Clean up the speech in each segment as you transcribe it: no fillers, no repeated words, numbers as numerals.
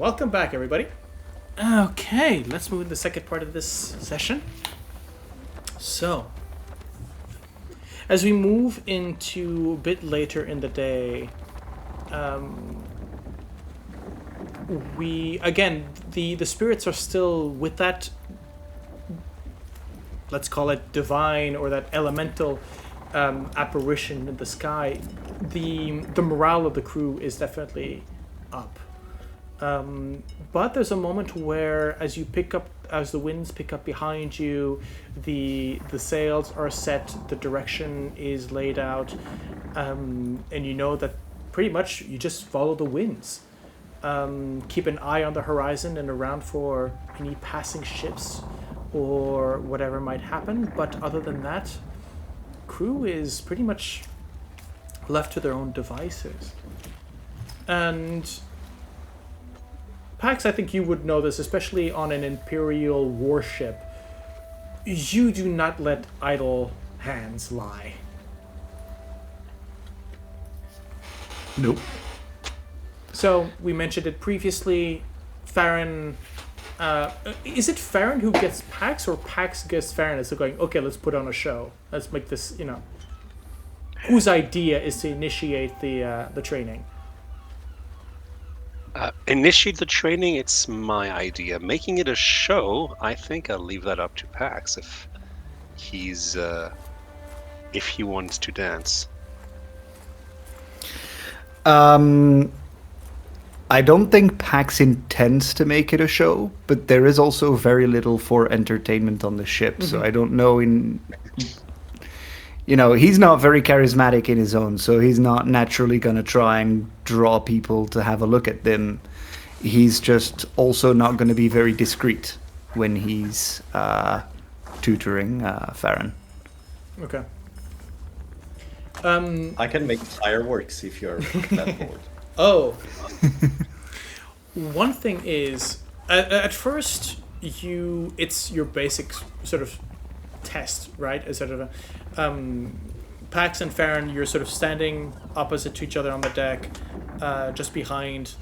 welcome back, everybody. Okay, let's move to the second part of this session. So, as we move into a bit later in the day, the spirits are still with that, let's call it divine or that elemental apparition in the sky. The morale of the crew is definitely up. But there's a moment where, as the winds pick up behind you, the sails are set, the direction is laid out, and you know that pretty much you just follow the winds. Keep an eye on the horizon and around for any passing ships or whatever might happen. But other than that, crew is pretty much left to their own devices. And Pax, I think you would know this, especially on an Imperial warship. You do not let idle hands lie. Nope. So, we mentioned it previously. Farron... is it Farron who gets Pax, or Pax gets Farron? It's going, okay, let's put on a show. Let's make this, Whose idea is to initiate the training? Initiate the training, it's my idea. Making it a show, I think I'll leave that up to Pax if he wants to dance. I don't think Pax intends to make it a show, but there is also very little for entertainment on the ship, so I don't know he's not very charismatic in his own, so he's not naturally going to try and draw people to have a look at them. He's just also not going to be very discreet when he's tutoring Farron. Okay. I can make fireworks if you're that bored. Oh. One thing is, at first, it's your basic sort of test, right? As sort of a, Pax and Farron, you're sort of standing opposite to each other on the deck, just behind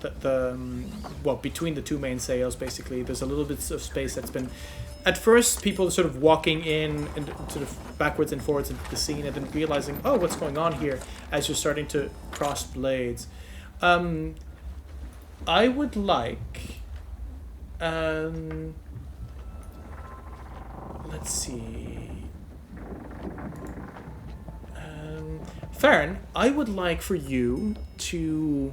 between the two main sails, basically. There's a little bit of space that's been... At first, people are sort of walking in and sort of backwards and forwards into the scene and then realizing, oh, what's going on here, as you're starting to cross blades. I would like... let's see... Farron, I would like for you to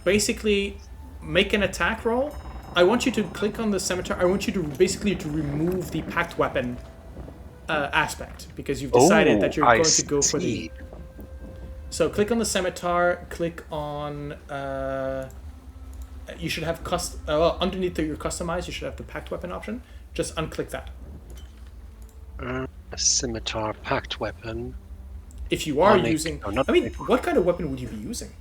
basically make an attack roll. I want you to click on the scimitar. I want you to basically remove the packed weapon aspect, because you've decided that you're going to go for the... So click on the scimitar, click on... you should have underneath your customize, you should have the packed weapon option. Just unclick that. Scimitar, packed weapon. If you are using... what kind of weapon would you be using?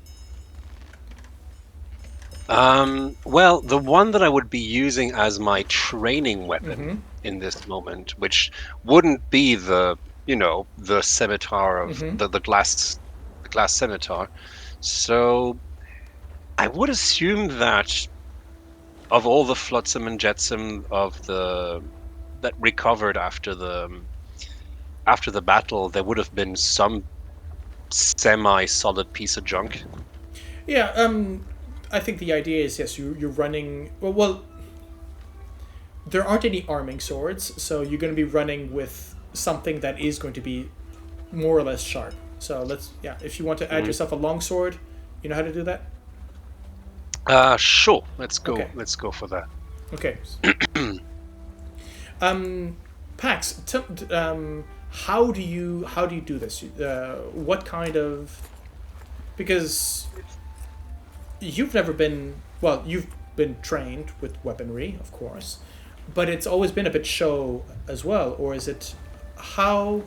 Well, the one that I would be using as my training weapon in this moment, which wouldn't be the scimitar of the glass scimitar. So I would assume that of all the flotsam and jetsam that recovered after the battle, there would have been some semi-solid piece of junk. Yeah, I think the idea is, yes, you're running... Well, there aren't any arming swords, so you're going to be running with something that is going to be more or less sharp. So if you want to add yourself a longsword, you know how to do that? Sure. Let's go. Okay. Let's go for that. Okay. Pax, how do you do this? What kind of... Because you've never been... Well, you've been trained with weaponry, of course, but it's always been a bit show as well, or is it... How...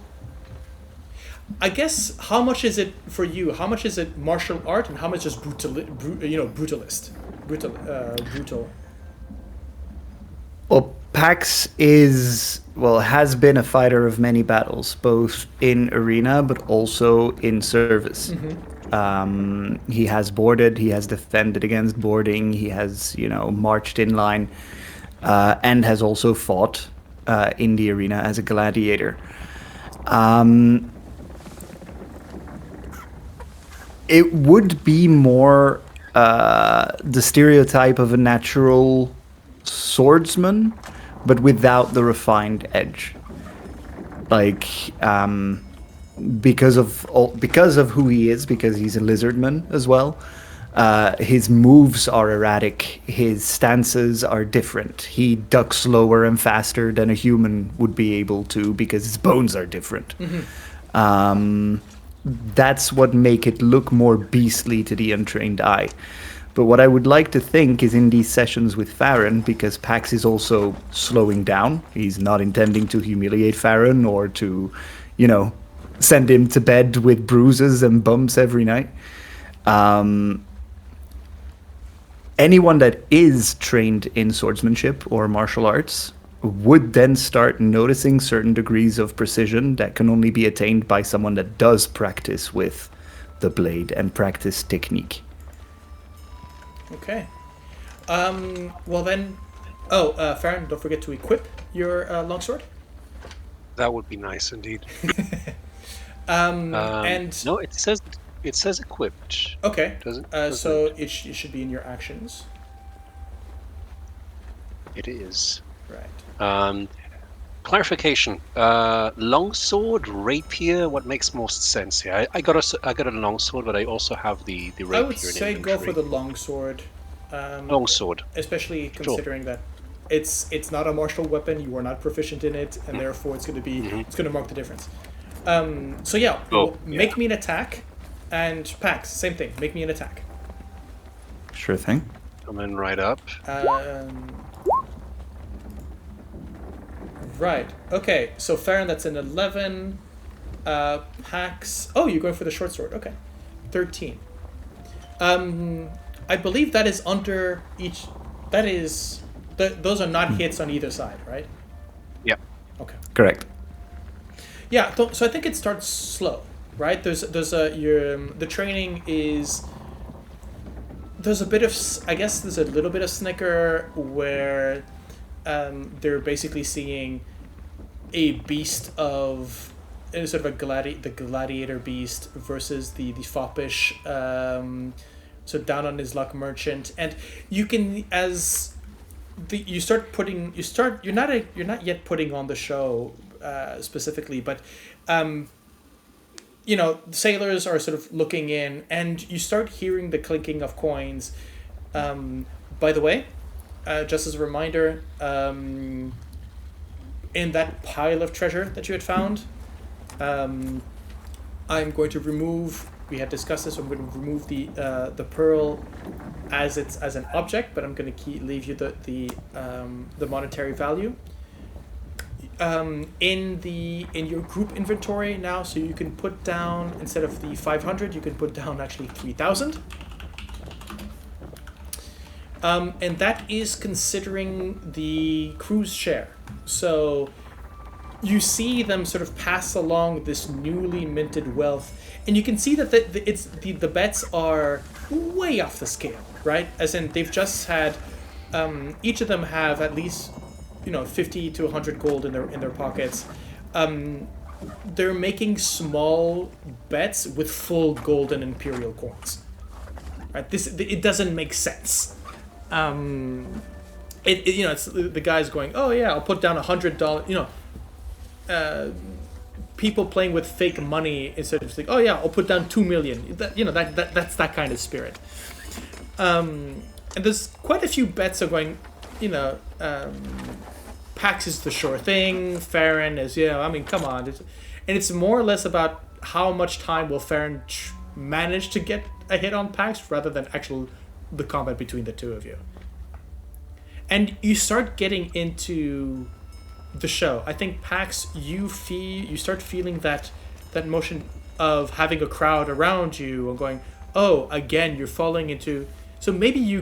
I guess, how much is it for you? How much is it martial art, and how much is brutalist? Brutal. Well, Pax has been a fighter of many battles, both in arena but also in service. He has boarded, he has defended against boarding, he has, marched in line, and has also fought in the arena as a gladiator. It would be more the stereotype of a natural swordsman, but without the refined edge. Like, because of who he is, because he's a lizardman as well. His moves are erratic. His stances are different. He ducks slower and faster than a human would be able to because his bones are different. That's what make it look more beastly to the untrained eye. But what I would like to think is in these sessions with Farron, because Pax is also slowing down. He's not intending to humiliate Farron or to, send him to bed with bruises and bumps every night. Anyone that is trained in swordsmanship or martial arts would then start noticing certain degrees of precision that can only be attained by someone that does practice with the blade and practice technique. Okay. Well then... Farron, don't forget to equip your longsword. That would be nice indeed. And... No, it says equipped. Okay. Doesn't so it should be in your actions. It is. Right. Clarification. Longsword, rapier. What makes most sense here? I got a longsword, but I also have the rapier. I would say go for the longsword. Longsword. Especially considering that it's not a martial weapon. You are not proficient in it, and therefore it's going to be it's going to mark the difference. Make me an attack, and Pax, same thing. Make me an attack. Sure thing. Coming right up. Right. Okay. So Farron, that's an 11. Pax. Oh, you're going for the short sword. Okay. 13. I believe that is under each. That is. Those are not hits on either side, right? Yeah. Okay. Correct. Yeah. So I think it starts slow, right? The training is. There's a bit of. I guess there's a little bit of snicker where. They're basically seeing a beast of sort of the gladiator beast versus the foppish so down on his luck merchant, and you can you're not yet putting on the show specifically, but sailors are sort of looking in, and you start hearing the clinking of coins. By the way, just as a reminder, in that pile of treasure that you had found, I'm going to remove. We had discussed this. I'm going to remove the pearl as an object, but I'm going to leave you the monetary value. In your group inventory now, so you can put down, instead of the 500, you can put down actually 3,000. And that is considering the crew's share. So you see them sort of pass along this newly minted wealth, and you can see that the bets are way off the scale, right? As in, they've just had each of them have at least 50 to 100 gold in their pockets. They're making small bets with full gold and imperial coins, right? It doesn't make sense. It's the guy's going, oh yeah, I'll put down $100. People playing with fake money instead of like, oh yeah, I'll put down 2 million. That's that kind of spirit. And there's quite a few bets are going, Pax is the sure thing. Farron is, come on. And it's more or less about how much time will Farron manage to get a hit on Pax rather than the combat between the two of you. And you start getting into the show. I think Pax, you start feeling that motion of having a crowd around you and going, oh, again, you're falling into. So maybe you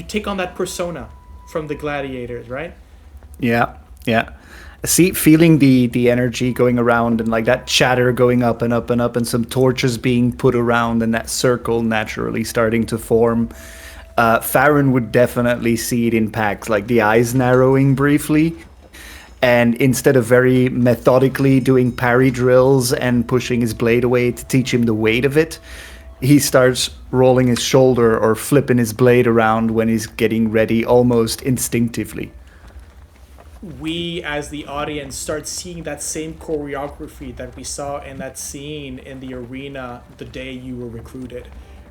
take on that persona from the gladiators, right? Yeah, yeah. See, feeling the energy going around and like that chatter going up and up and up, and some torches being put around, and that circle naturally starting to form. Farron would definitely see it in Pax, like the eyes narrowing briefly, and instead of very methodically doing parry drills and pushing his blade away to teach him the weight of it, he starts rolling his shoulder or flipping his blade around when he's getting ready, almost instinctively. We, as the audience, start seeing that same choreography that we saw in that scene in the arena the day you were recruited,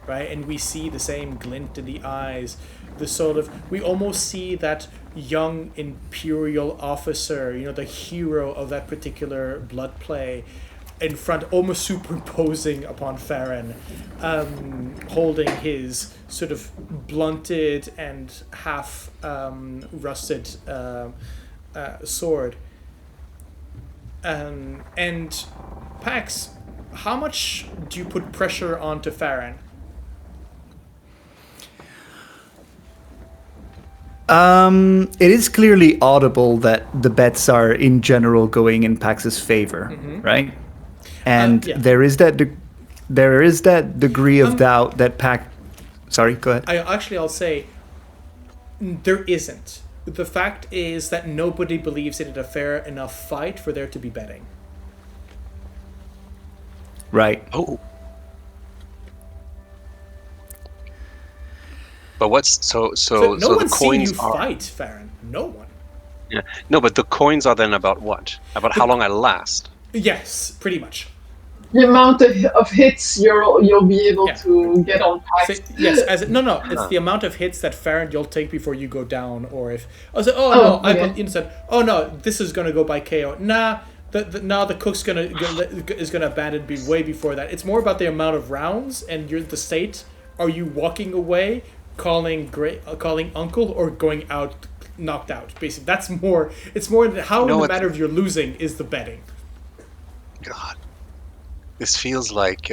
right? And we see the same glint in the eyes, the sort of, we almost see that young imperial officer, you know, the hero of that particular blood play, in front, almost superimposing upon Farron, holding his sort of blunted and half rusted sword. And Pax, how much do you put pressure onto Farron? It is clearly audible that the bets are in general going in Pax's favor, right? And yeah. there is that degree of doubt that Pax. Sorry, go ahead. I'll say there isn't. The fact is that nobody believes it a fair enough fight for there to be betting. Right. Oh. But what's so No the one's seen coins you are fight, Farron. No one. yeah. No, but the coins are then about what? About how long I last. Yes, pretty much. The amount of hits you'll be able to get on Pax. So, yes, it's the amount of hits that Farron you'll take before you go down, or if this is gonna go by KO. Nah, the cook's is gonna abandon me way before that. It's more about the amount of rounds and the state. Are you walking away, calling uncle, or going out knocked out? Basically, that's more. It's more how in the matter of you're losing is the betting. God. This feels like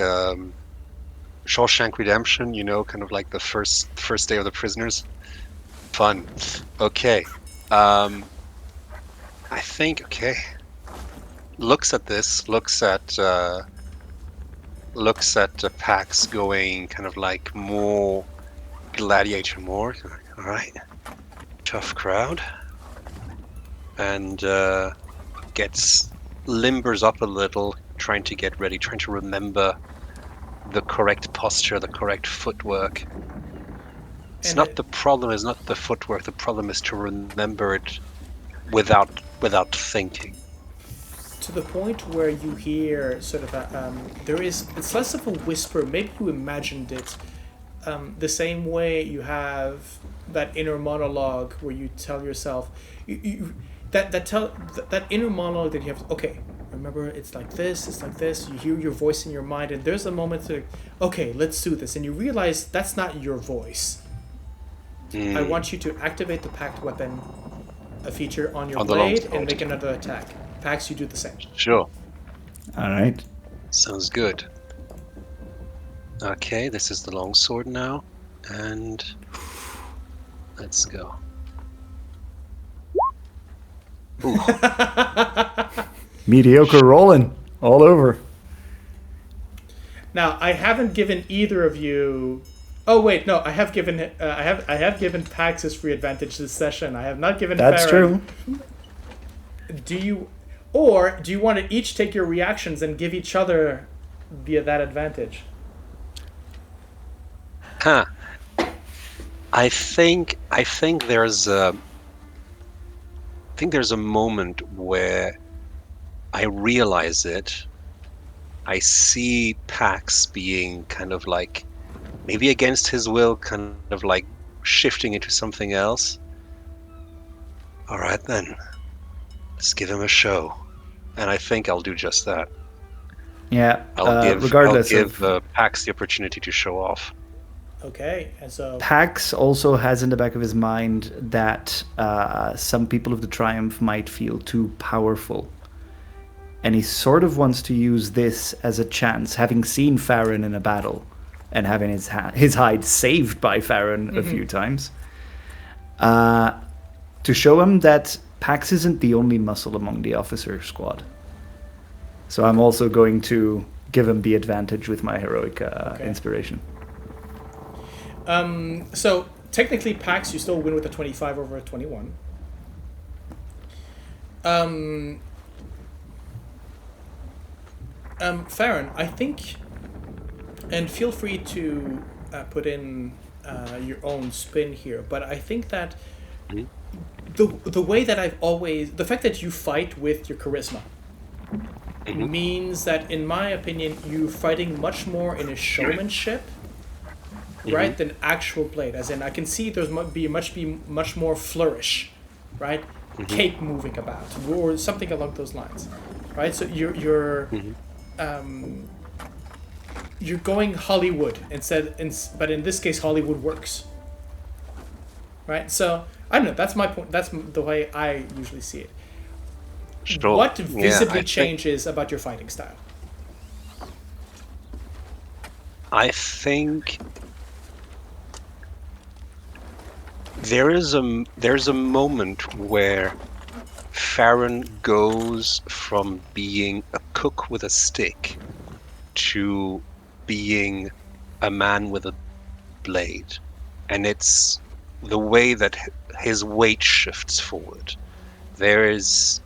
Shawshank Redemption, you know, kind of like the first day of the prisoners. Fun. Okay. I think, looks at Pax going kind of like more gladiator mode. All right. Tough crowd. And limbers up a little, trying to get ready, trying to remember the correct posture, the correct footwork. The problem is not the footwork, the problem is to remember it without thinking. To the point where you hear sort of it's less of a whisper, maybe you imagined it the same way you have that inner monologue where you tell yourself, that inner monologue that you have, okay, remember, it's like this, you hear your voice in your mind, and there's a moment to, okay, let's do this, and you realize that's not your voice. I want you to activate the packed weapon feature on your blade and make another attack. Pax, you do the same. Sure. All right. Sounds good. Okay, this is the longsword now, and let's go. Ooh. Mediocre rolling all over. Now, I haven't given either of you. Oh wait, no, I have given I have given Pax his free advantage this session. I have not given. That's Farron. true. Do you want to each take your reactions and give each other that advantage? Huh. I think there's a moment where I realize it. I see Pax being kind of like, maybe against his will, kind of like shifting into something else. All right then, let's give him a show, and I think I'll do just that. Yeah. I'll regardless give Pax the opportunity to show off. Okay, and so Pax also has in the back of his mind that some people of the Triumph might feel too powerful. And he sort of wants to use this as a chance, having seen Farron in a battle and having his hide saved by Farron a few times, to show him that Pax isn't the only muscle among the officer squad. So I'm also going to give him the advantage with my heroic inspiration. So technically, Pax, you still win with a 25 over a 21. Farron, I think, and feel free to put in your own spin here, but I think that the way that the fact that you fight with your charisma means that, in my opinion, you're fighting much more in a showmanship, right, than actual blade. As in, I can see there's much more flourish, right, cape moving about, or something along those lines, right. So you're going Hollywood but in this case, Hollywood works, right. So I don't know. That's my point. That's the way I usually see it. Sure. What visibly changes about your fighting style? I think there's a moment where Farron goes from being a cook with a stick to being a man with a blade, and it's the way that his weight shifts forward. There is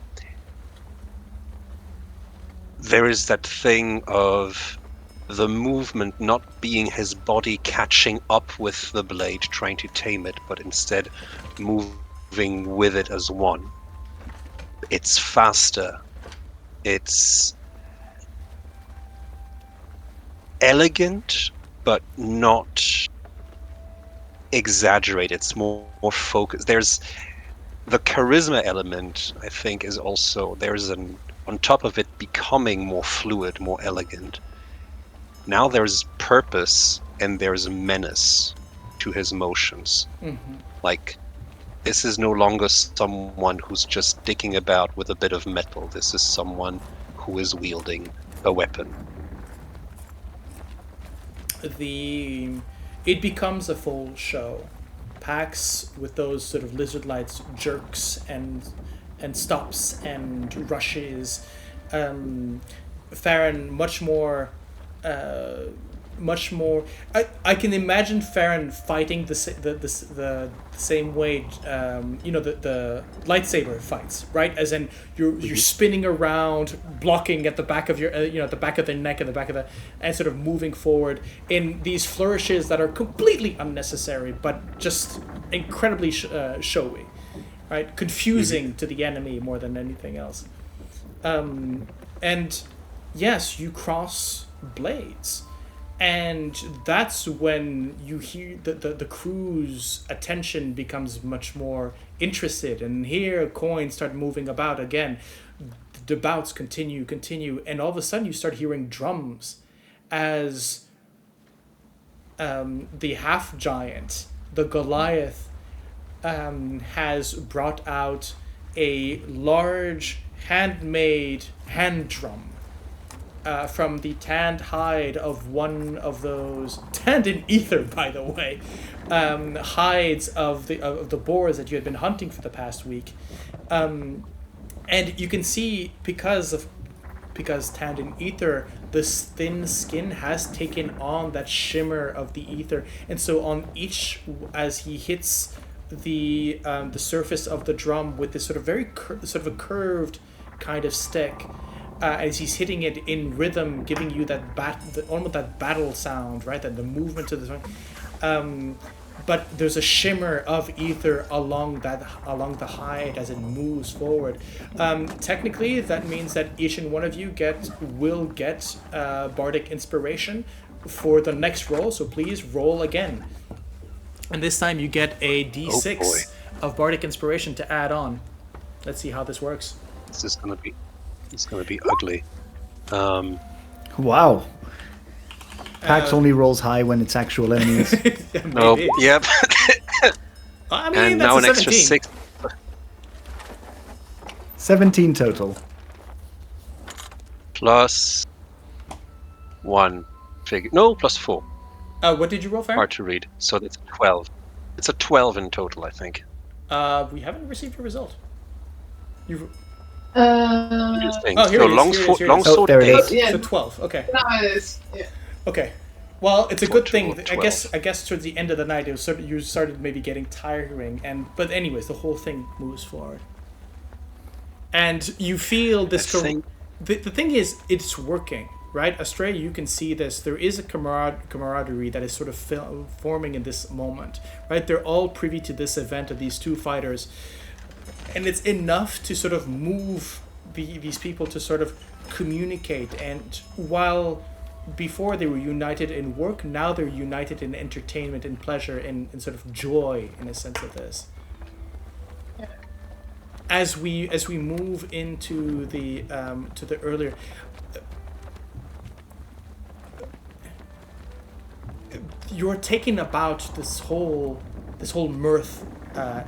that thing of the movement not being his body catching up with the blade, trying to tame it, but instead moving with it as one. It's faster. It's elegant, but not exaggerated. It's more focused. There's the charisma element, I think, is also, on top of it becoming more fluid, more elegant. Now there's purpose and there's menace to his motions. Like, this is no longer someone who's just dicking about with a bit of metal. This is someone who is wielding a weapon. It becomes a full show. Pax, with those sort of lizard lights, jerks and stops and rushes. Farron much more. I can imagine Farron fighting the same way. The lightsaber fights, right? As in you're spinning around, blocking at the back of your at the back of the neck, at the back of and sort of moving forward in these flourishes that are completely unnecessary, but just incredibly showy, right? Confusing to the enemy more than anything else. And yes, you cross blades, and that's when you hear the crew's attention becomes much more interested, and here coins start moving about again. The bouts continue, and all of a sudden you start hearing drums as the half giant, the Goliath, has brought out a large handmade hand drum from the tanned hide of one of those, tanned in ether, by the way, hides of the boars that you had been hunting for the past week, and you can see because tanned in ether, this thin skin has taken on that shimmer of the ether, and so on each, as he hits the surface of the drum with this sort of very sort of a curved kind of stick. As he's hitting it in rhythm, giving you that almost that battle sound, right? And the movement to the song. But there's a shimmer of ether along the hide as it moves forward. Technically, that means that each and one of you will get bardic inspiration for the next roll. So please roll again, and this time you get a D6 of bardic inspiration to add on. Let's see how this works. This is gonna be. It's going to be ugly. Wow. Pax only rolls high when it's actual enemies. No, yep. I mean, and that's now a an extra 17. 6. 17 total. Plus 1 figure. No, plus 4. What did you roll, Farron? Hard to read. So it's 12. It's a 12 in total, I think. We haven't received a result. You. Interesting. Oh, here So it is, here it is, here it is. longsword Oh, there it is. 8. Yeah. So 12. Okay. Now it is. Yeah. Okay. Well, it's a good thing. Total I 12. guess towards the end of the night, it was sort of, you started maybe getting tiring, but anyways, the whole thing moves forward, and you feel this. I think- The thing is, it's working, right? Astrea, you can see this. There is a camaraderie that is sort of forming in this moment, right? They're all privy to this event of these two fighters, and it's enough to sort of move these people to sort of communicate. And while before they were united in work, now they're united in entertainment and pleasure and sort of joy in a sense of this. As we move into the to the earlier, you're taken about this whole mirth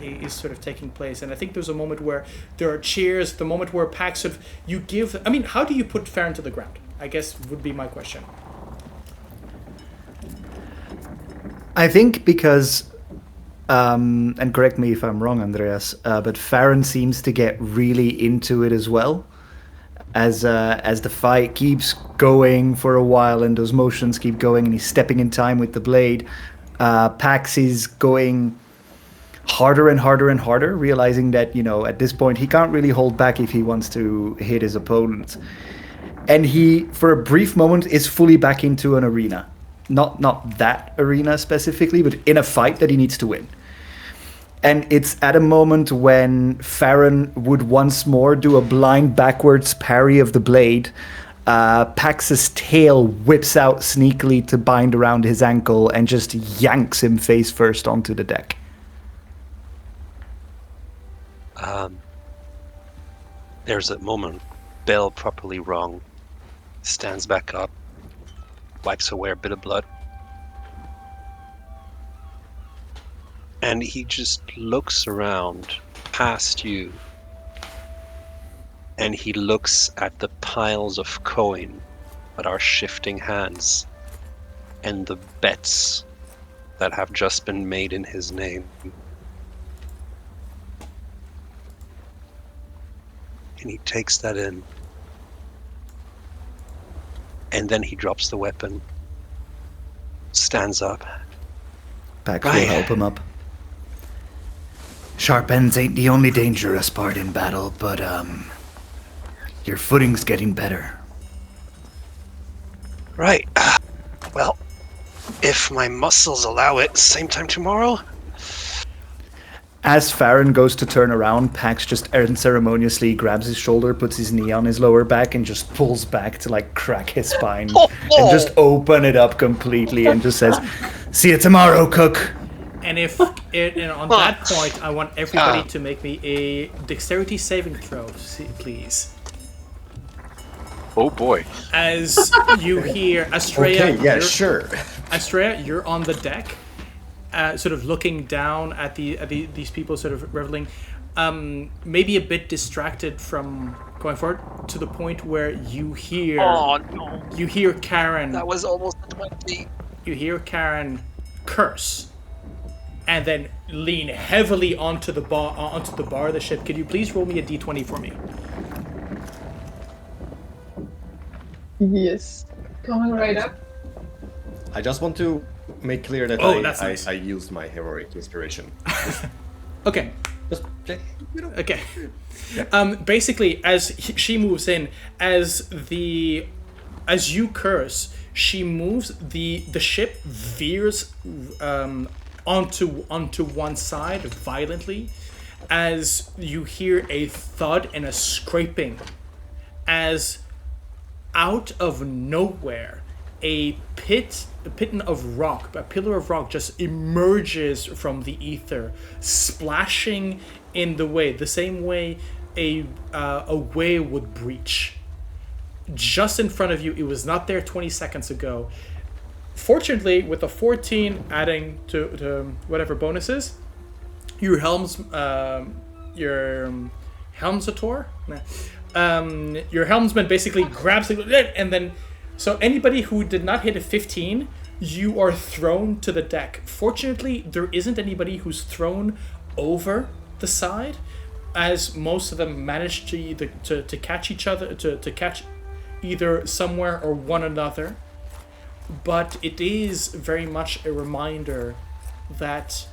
is sort of taking place, and I think there's a moment where there are cheers. The moment where Pax sort of you give. I mean, how do you put Farron to the ground? I guess would be my question. I think because, and correct me if I'm wrong, Andreas, but Farron seems to get really into it as well. As the fight keeps going for a while and those motions keep going and he's stepping in time with the blade, Pax is going harder and harder and harder, realizing that, at this point he can't really hold back if he wants to hit his opponent. And he, for a brief moment, is fully back into an arena. Not that arena specifically, but in a fight that he needs to win. And it's at a moment when Farron would once more do a blind backwards parry of the blade. Pax's tail whips out sneakily to bind around his ankle and just yanks him face first onto the deck. There's a moment. Bell properly wrong. Stands back up. Wipes away a bit of blood. And he just looks around past you. And he looks at the piles of coin that are shifting hands. And the bets that have just been made in his name. And he takes that in. And then he drops the weapon. Stands up. Pax will help him up. Sharp ends ain't the only dangerous part in battle, but your footing's getting better. Right. Well, if my muscles allow it, same time tomorrow? As Farron goes to turn around, Pax just unceremoniously grabs his shoulder, puts his knee on his lower back, and just pulls back to crack his spine and just open it up completely and just says, "See you tomorrow, Cook." And on that point, I want everybody to make me a dexterity saving throw, please. Oh boy. As you hear Astrea, Okay, yeah, sure. Astrea, you're on the deck, sort of looking down at these people sort of reveling, maybe a bit distracted from going forward, to the point where you hear you hear Karen. That was almost a 20. You hear Karen curse, and then lean heavily onto the bar of the ship. Could you please roll me a d20 for me? Yes. Coming right up. I just want to make clear that that's nice. I used my heroic inspiration. Okay. Just, Okay. Basically, as she moves in, as you curse, she moves. The ship veers onto one side violently, as you hear a thud and a scraping, as out of nowhere a pillar of rock just emerges from the ether, splashing in the same way a whale would breach. Just in front of you. It was not there 20 seconds ago. Fortunately, with a 14 adding to whatever bonuses, your helmsator, your helmsman basically grabs it, and then, so anybody who did not hit a 15, you are thrown to the deck. Fortunately, there isn't anybody who's thrown over the side, as most of them manage to either to catch each other, to catch either somewhere or one another. But it is very much a reminder that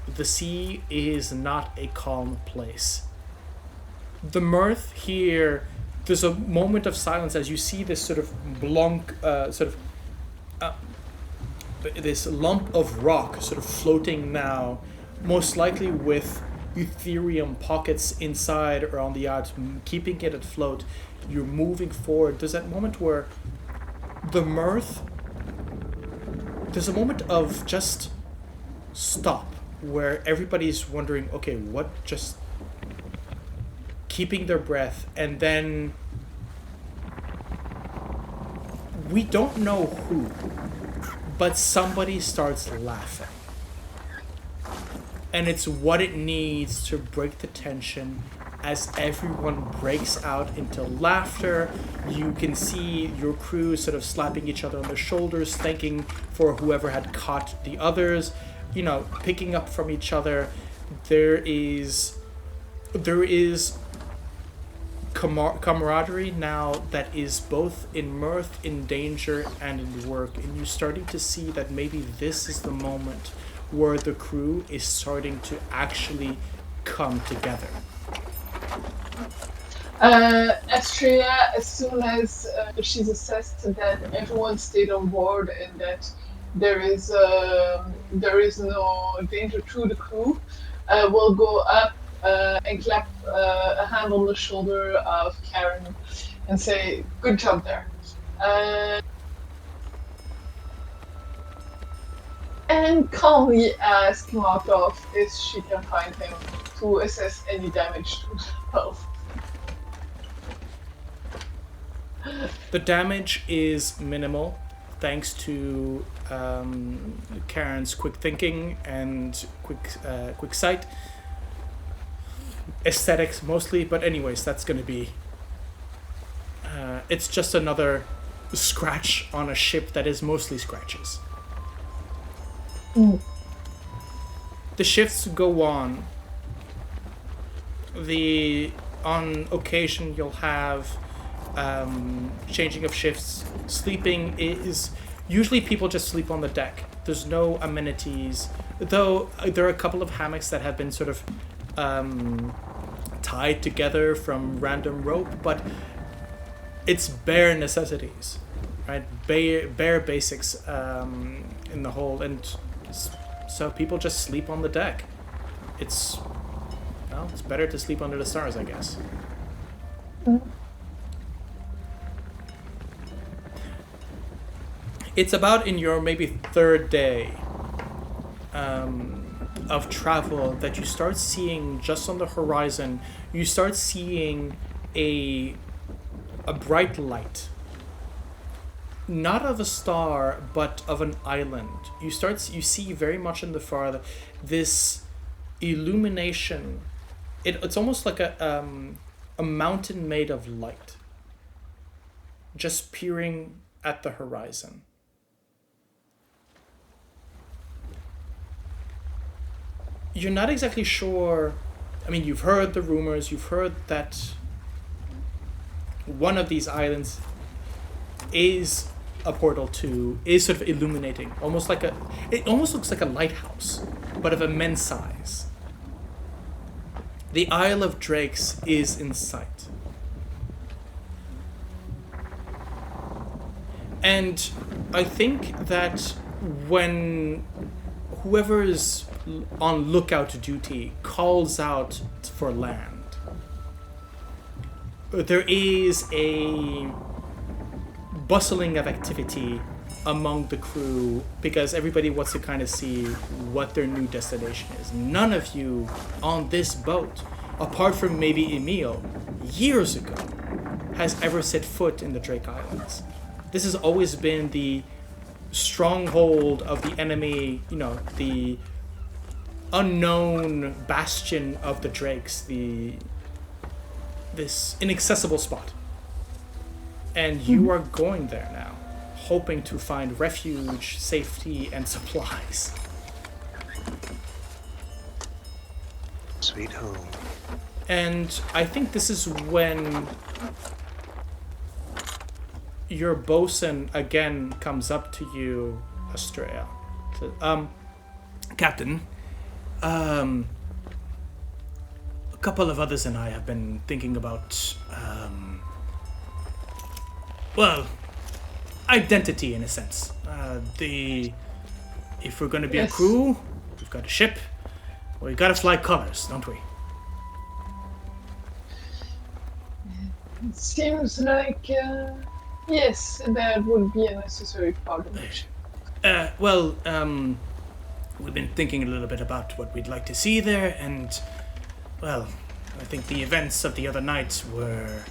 the sea is not a calm place. The mirth here, there's a moment of silence as you see this sort of this lump of rock sort of floating now, most likely with Ethereum pockets inside or on the outs, keeping it afloat. You're moving forward. There's that moment where the mirth, there's a moment of just stop, where everybody's wondering, okay, what, just keeping their breath, and then we don't know who, but somebody starts laughing. And it's what it needs to break the tension. As everyone breaks out into laughter, you can see your crew sort of slapping each other on the shoulders, thanking for whoever had caught the others, you know, picking up from each other. There is camaraderie now that is both in mirth, in danger, and in work. And you're starting to see that maybe this is the moment where the crew is starting to actually come together. Astrea, as soon as she's assessed that everyone stayed on board and that there is no danger to the crew, will go up and clap a hand on the shoulder of Karen and say, "Good job there." And calmly ask Markov if she can find him to assess any damage to health. The damage is minimal, thanks to Karen's quick thinking and quick sight. Aesthetics mostly, but anyways, that's going to be... it's just another scratch on a ship that is mostly scratches. The shifts go on. On occasion you'll have changing of shifts. Sleeping is... Usually people just sleep on the deck. There's no amenities. Though there are a couple of hammocks that have been sort of tied together from random rope, but it's bare necessities, right? Bare basics in the whole, and so people just sleep on the deck. It's better to sleep under the stars, I guess. It's about in your maybe third day of travel that you start seeing, just on the horizon, you start seeing a bright light. Not of a star, but of an island. You see very much in the far this illumination. It's almost like a mountain made of light, just peering at the horizon. You're not exactly sure. I mean, you've heard the rumors, you've heard that one of these islands is a portal to, is sort of illuminating, it almost looks like a lighthouse, but of immense size. The Isle of Drakes is in sight. And I think that when whoever is on lookout duty calls out for land, there is a bustling of activity among the crew, because everybody wants to kind of see what their new destination is. None of you on this boat, apart from maybe Emil, years ago, has ever set foot in the Drake Islands. This has always been the stronghold of the enemy, the unknown bastion of the Drakes, this inaccessible spot. And you are going there now, hoping to find refuge, safety, and supplies. Sweet home. And I think this is when your bosun again comes up to you, Astrea. So, Captain, a couple of others and I have been thinking about, well, identity in a sense. If we're going to be a crew, we've got a ship, we've got to fly colors, don't we? It seems like, yes, that would be a necessary part of it. We've been thinking a little bit about what we'd like to see there, and, well, I think the events of the other night were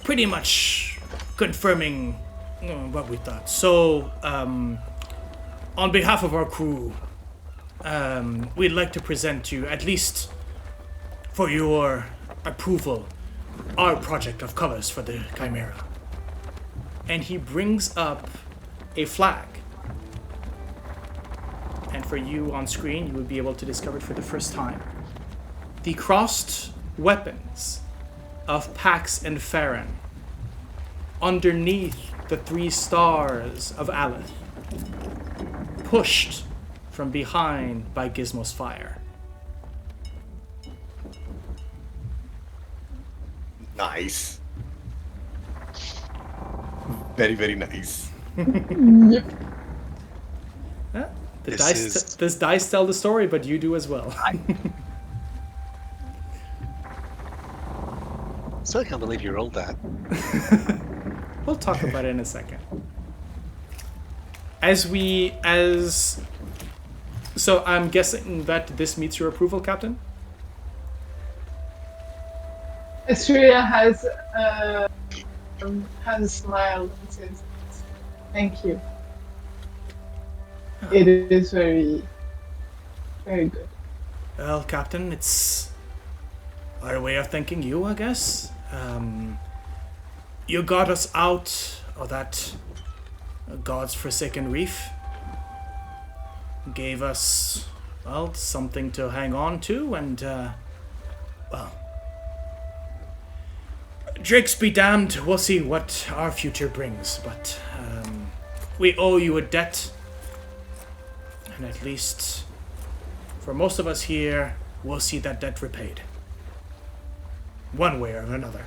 pretty much confirming what we thought. So, on behalf of our crew, we'd like to present you, at least for your approval, our project of colors for the Chimera. And he brings up a flag. And for you on screen, you would be able to discover it for the first time. The crossed weapons of Pax and Farron underneath the 3 stars of Aleph, pushed from behind by Gizmo's fire. Nice. Very, very nice. Yep. This dice tell the story, but you do as well. Still can't believe you rolled that. We'll talk about it in a second. So I'm guessing that this meets your approval, Captain? Astrea has smiled and says, "Thank you. It is very, very good." Well, Captain, it's our way of thanking you, I guess. You got us out of that God's forsaken reef. Gave us, well, something to hang on to, and, well, Drakes be damned, we'll see what our future brings, but we owe you a debt, and at least for most of us here, we'll see that debt repaid. One way or another.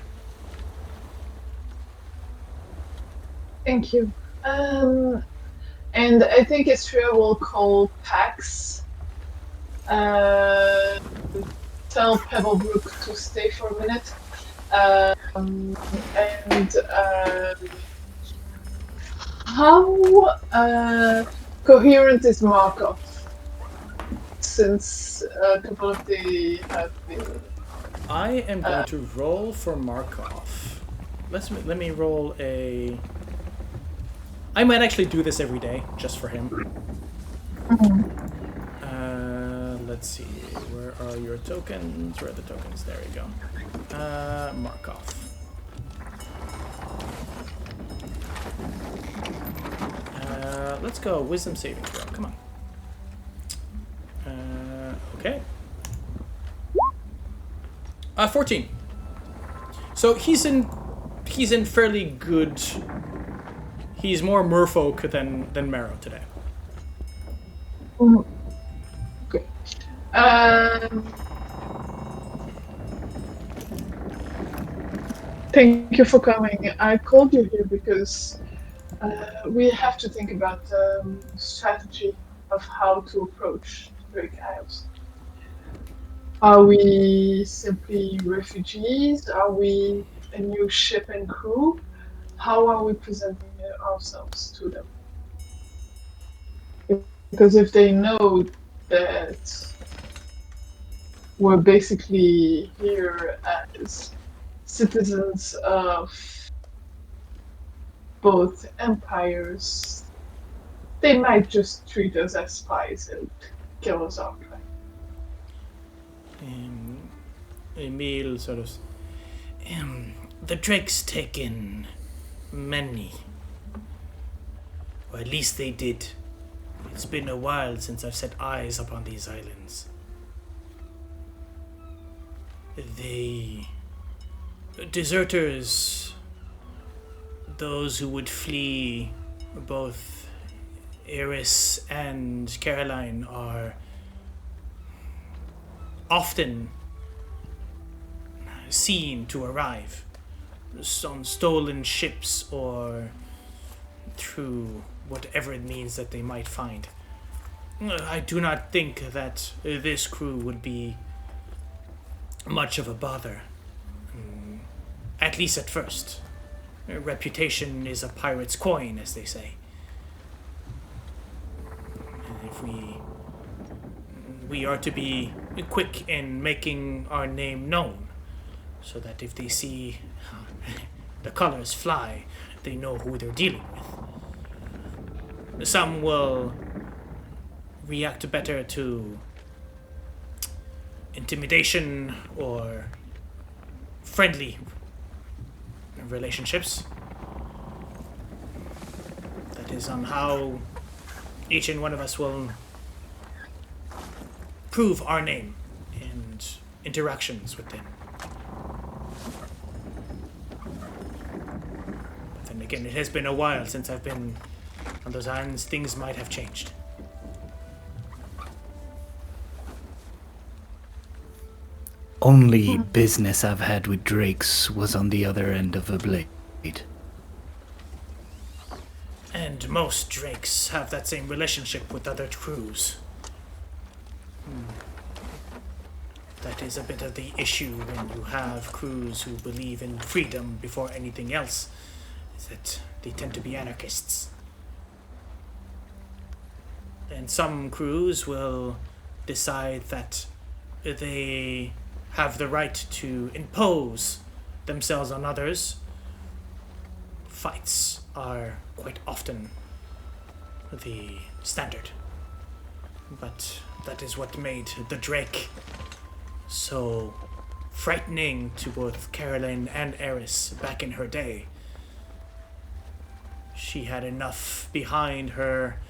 Thank you. And I think Astrea will call Pax. Tell Pebblebrook to stay for a minute. How coherent is Markov? Since a couple of the have been. I am going to roll for Markov. Let me roll a. I might actually do this every day, just for him. Let's see. Where are your tokens? Where are the tokens? There we go. Markov. Let's go. Wisdom saving throw. Come on. Okay. 14. So he's in fairly good. He's more merfolk than Marrow today. Okay. Thank you for coming. I called you here because we have to think about strategy of how to approach Drake Isles. Are we simply refugees? Are we a new ship and crew? How are we presenting ourselves to them? Because if they know that we're basically here as citizens of both empires, they might just treat us as spies and kill us outright. Emil sort of. The Drakes take in many. Or at least they did. It's been a while since I've set eyes upon these islands. the deserters, those who would flee both Eris and Caroline, are often seen to arrive on stolen ships or through whatever it means that they might find. I do not think that this crew would be much of a bother, at least at first. Reputation is a pirate's coin, as they say. And if we are to be quick in making our name known, so that if they see the colors fly, they know who they're dealing with. Some will react better to intimidation or friendly relationships. That is on how each and one of us will prove our name and interactions with them. But then again, it has been a while since I've been on those islands. Things might have changed. Only business I've had with drakes was on the other end of a blade. And most drakes have that same relationship with other crews. That is a bit of the issue when you have crews who believe in freedom before anything else, is that they tend to be anarchists. And some crews will decide that they have the right to impose themselves on others. Fights are quite often the standard. But that is what made the Drake so frightening to both Caroline and Eris back in her day. She had enough behind her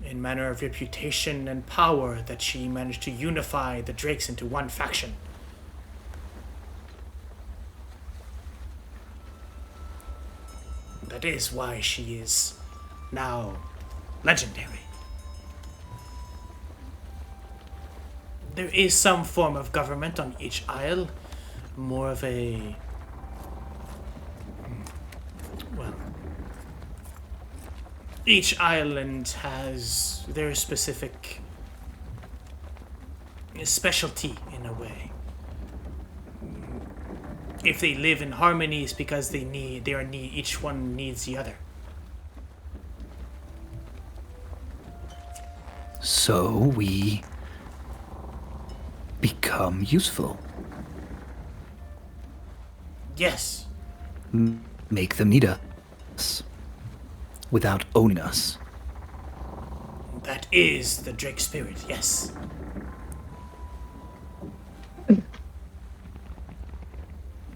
in manner of reputation and power that she managed to unify the Drakes into one faction. That is why she is now legendary. There is some form of government on each isle, more of a... well... each island has their specific specialty in a way. If they live in harmony, it's because each one needs the other. So we become useful. Yes. Make them need us without owning us. That is the Drake spirit, yes.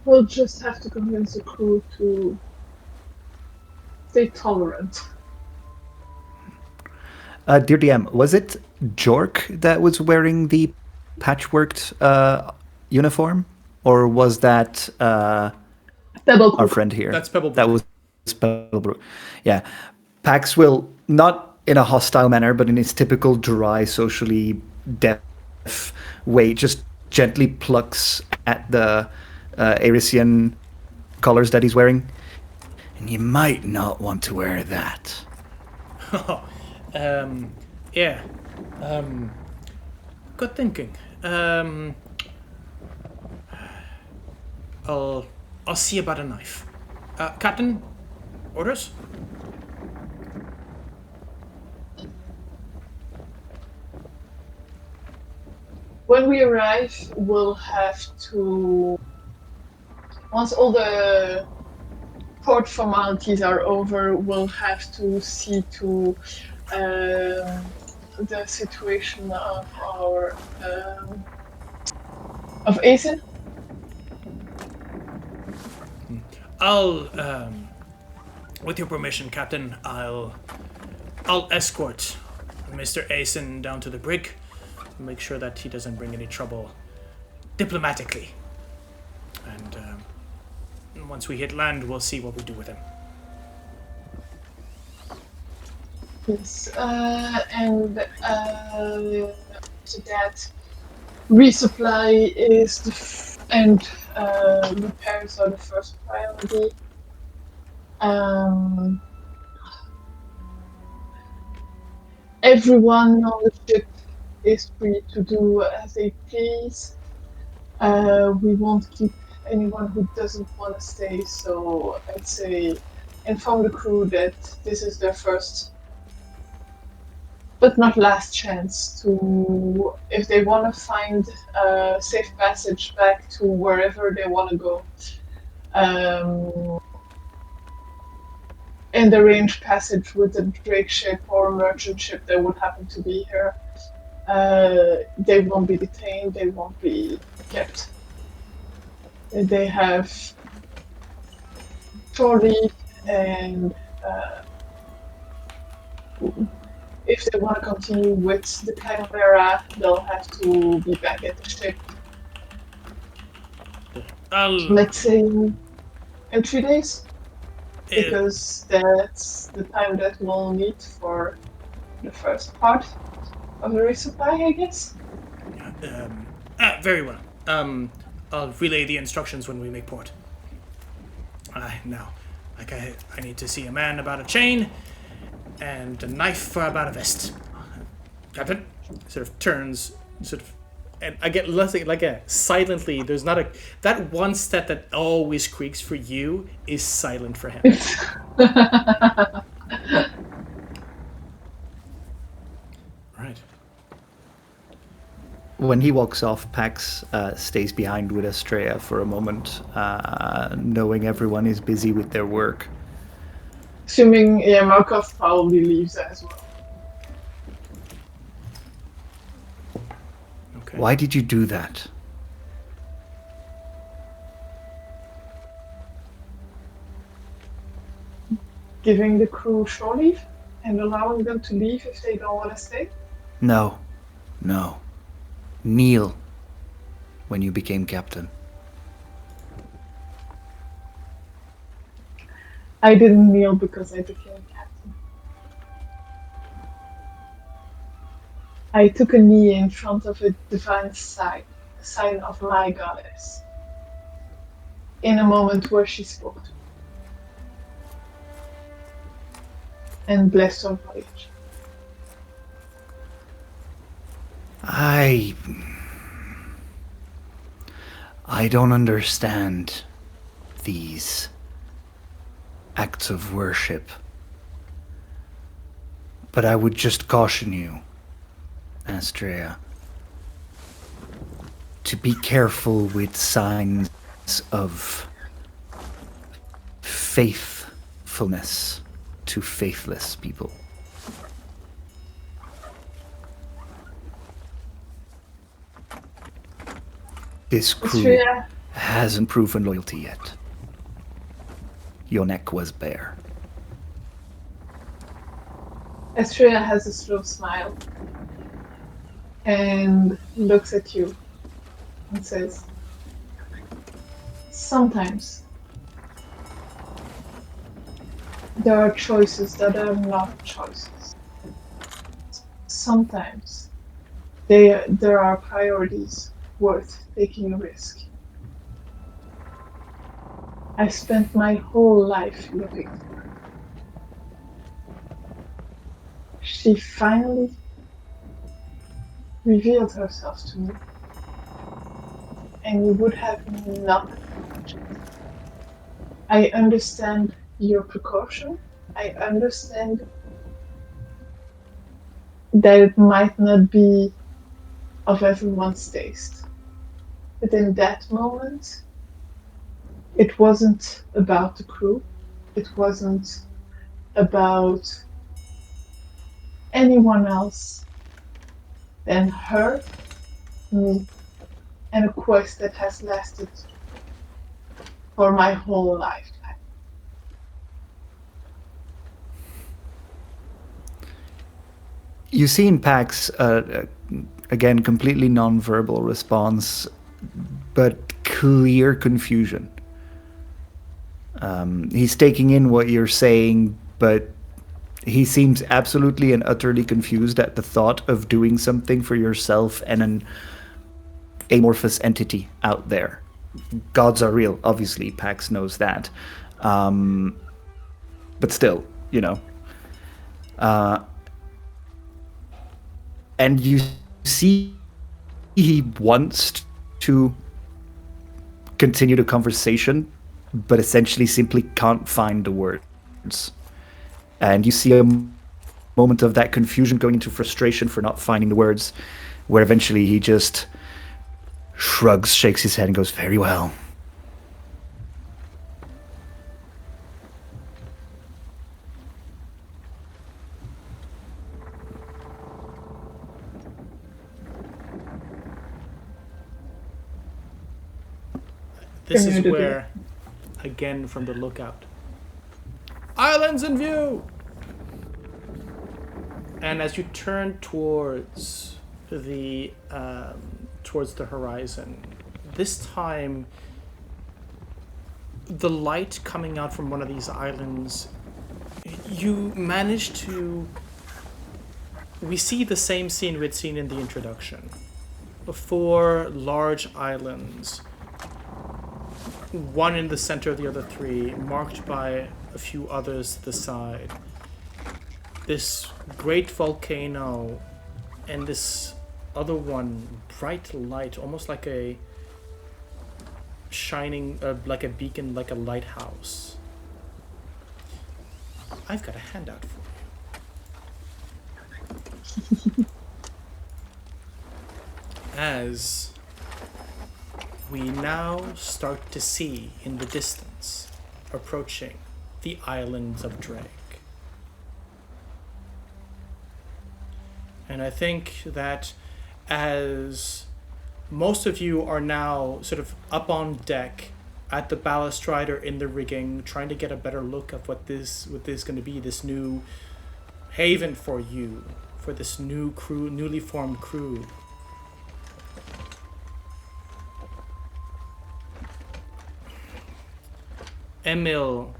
We'll just have to convince the crew to stay tolerant. Dear DM, was it Jork that was wearing the patchworked uniform? Or was that our friend here? That's Pebblebrook. That was Pebblebrook. Yeah. Pax will, not in a hostile manner, but in his typical dry, socially deaf way, just gently plucks at the Arisian colors that he's wearing. And you might not want to wear that. Yeah. Good thinking. I'll see about a knife. Captain, orders? When we arrive, we'll have to... once all the port formalities are over, we'll have to see to the situation of our of Aetherial. I'll, with your permission, Captain, I'll escort Mr. Asen down to the brig, make sure that he doesn't bring any trouble diplomatically. And once we hit land, we'll see what we do with him. Yes, and to that, resupply is and repairs are the first priority. Everyone on the ship is free to do as they please. We won't keep anyone who doesn't want to stay, so I'd say inform the crew that this is their first but not last chance to, if they want to find a safe passage back to wherever they want to go. And arrange passage with a Drake ship or a merchant ship that would happen to be here. They won't be detained, they won't be kept. They have shore leave, and if they want to continue with the Chimera, they'll have to be back at the ship. Let's say in 3 days, because that's the time that we'll need for the first part of the resupply, I guess. Very well. I'll relay the instructions when we make port. Now, I need to see a man about a chain, and a knife for about a vest. Captain, sort of turns, and I get less like a silently. There's not a that one step that always creaks for you is silent for him. Right. When he walks off, Pax stays behind with Astrea for a moment, knowing everyone is busy with their work. Assuming, Markov probably leaves as well. Okay. Why did you do that? Giving the crew shore leave and allowing them to leave if they don't want to stay? No. Kneel when you became captain. I didn't kneel because I became captain. I took a knee in front of a divine sign, a sign of my goddess, in a moment where she spoke to me and blessed our voyage. I don't understand these acts of worship. But I would just caution you, Astrea, to be careful with signs of faithfulness to faithless people. This crew Astrea, hasn't proven loyalty yet. Your neck was bare. Astrea has a slow smile and looks at you and says, sometimes there are choices that are not choices. Sometimes there are priorities worth taking a risk. I spent my whole life looking for her. She finally revealed herself to me, and you would have nothing. I understand your precaution. I understand that it might not be of everyone's taste. But in that moment, it wasn't about the crew. It wasn't about anyone else than her, me, and a quest that has lasted for my whole lifetime. You see in Pax, again, completely non-verbal response, but clear confusion. He's taking in what you're saying, but he seems absolutely and utterly confused at the thought of doing something for yourself and an amorphous entity out there. Gods are real, obviously. Pax knows that. But still, you know. And you see he wants to continue the conversation, but essentially simply can't find the words. And you see a moment of that confusion going into frustration for not finding the words, where eventually he just shrugs, shakes his head, and goes, "Very well." This is where, again from the lookout, islands in view! And as you turn towards the horizon, this time the light coming out from one of these islands, you manage to... We see the same scene we'd seen in the introduction. 4 large islands, one in the center of the other 3, marked by a few others to the side. This great volcano and this other one, bright light, almost like a shining, like a beacon, like a lighthouse. I've got a handout for you. As we now start to see in the distance, approaching the islands of Drake. And I think that as most of you are now sort of up on deck at the balustrade or in the rigging, trying to get a better look of what this is going to be, this new haven for you, for this new crew, newly formed crew. Emil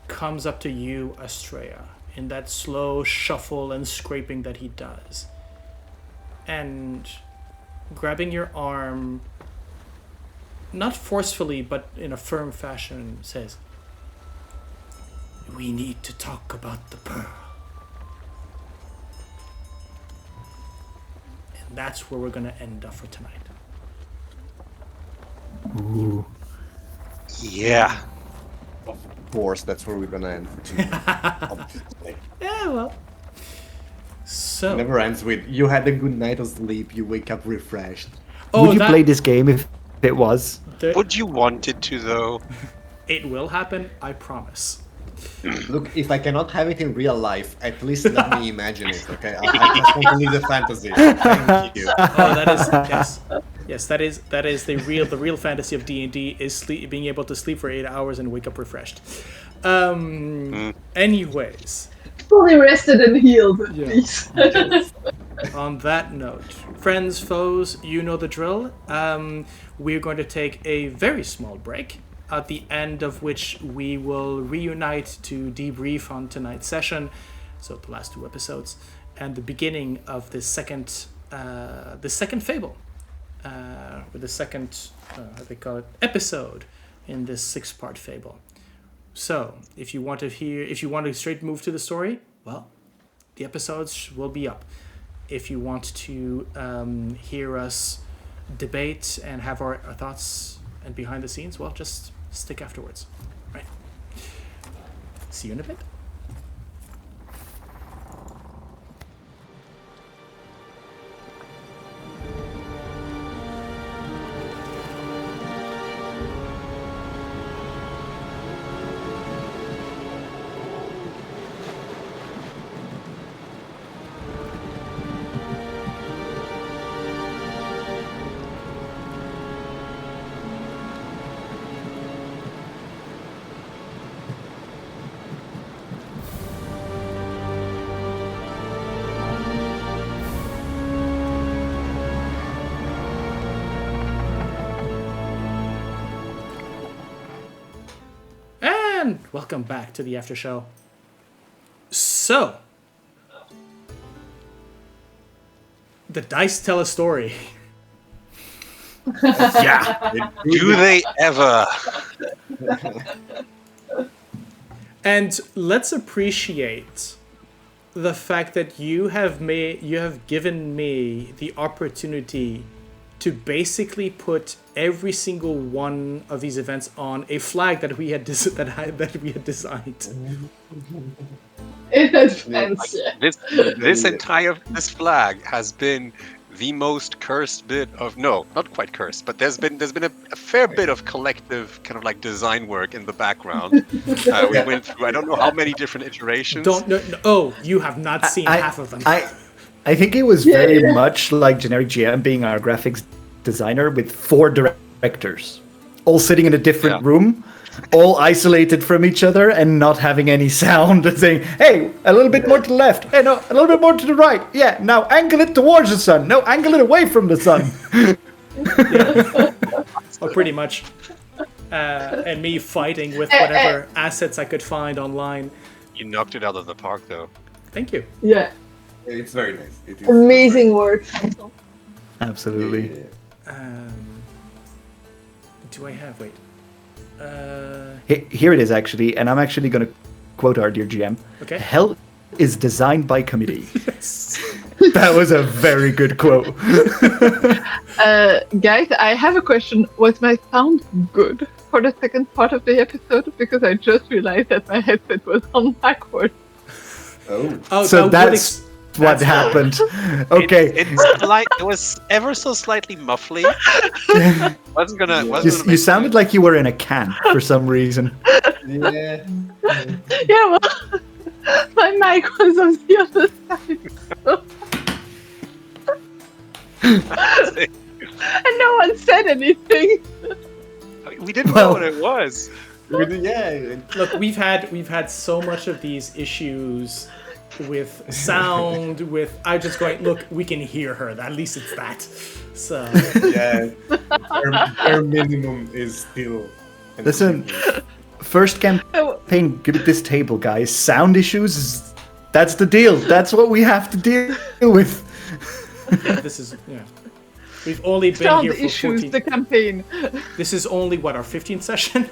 comes up to you, Astrea, in that slow shuffle and scraping that he does. And grabbing your arm, not forcefully, but in a firm fashion, says, "We need to talk about the pearl." And that's where we're going to end up for tonight. Ooh. Yeah. Of course, that's where we're gonna end for tonight. Obviously. Yeah, well. So. Never ends with you had a good night of sleep, you wake up refreshed. Oh, Would you play this game if it was? Would you want it to, though? It will happen, I promise. Look, if I cannot have it in real life, at least let me imagine it, okay? I just want to leave the fantasy. Thank you. Oh, that is yes, that is the real fantasy of D&D is being able to sleep for 8 hours and wake up refreshed. Anyways, Fully rested and healed, please. on that note, friends, foes, you know the drill. We're going to take a very small break, at the end of which we will reunite to debrief on tonight's session, so the last 2 episodes, and the beginning of the second fable, or the second, how they call it, episode in this 6-part fable. So, if you want to straight move to the story, well, the episodes will be up. If you want to hear us debate and have our thoughts and behind the scenes, well, just stick afterwards. Right. See you in a bit. and welcome back to the after show. So, the dice tell a story. Yeah. Do they ever? And let's appreciate the fact that you have given me the opportunity to basically put every single one of these events on a flag that we had that we had designed. In advance, yeah. This flag has been the most cursed bit of not quite cursed, but there's been a fair bit of collective kind of like design work in the background. We went through I don't know how many different iterations. Oh, you have not seen half of them. I think it was very much like GenericGM being our graphics designer with 4 directors, all sitting in a different room, all isolated from each other and not having any sound, and saying, hey, a little bit more to the left, hey, no, a little bit more to the right, yeah, now angle it towards the sun, no, angle it away from the sun. Well, pretty much. And me fighting with whatever assets I could find online. You knocked it out of the park, though. Thank you. Yeah. It's very nice. It is Amazing work. Absolutely. Do I have... Wait. Here it is, actually, and I'm actually going to quote our dear GM. Okay. Hell is designed by committee. That was a very good quote. Guys, I have a question. Was my sound good for the second part of the episode? Because I just realized that my headset was on backwards. Oh, So that's what happened. Okay. It was ever so slightly muffly. You sounded like you were in a can for some reason. yeah. Yeah, well, my mic was on the other side. And no one said anything. We didn't know what it was. Yeah. Look, we've had so much of these issues with sound, with I just going, look, we can hear her. At least it's that. So Yeah. Bare minimum is still. Listen, first campaign, good at this table, guys. Sound issues, that's the deal. That's what we have to deal with. this is We've only been Sound here for issues, 14. the campaign. This is only what, our 15th session?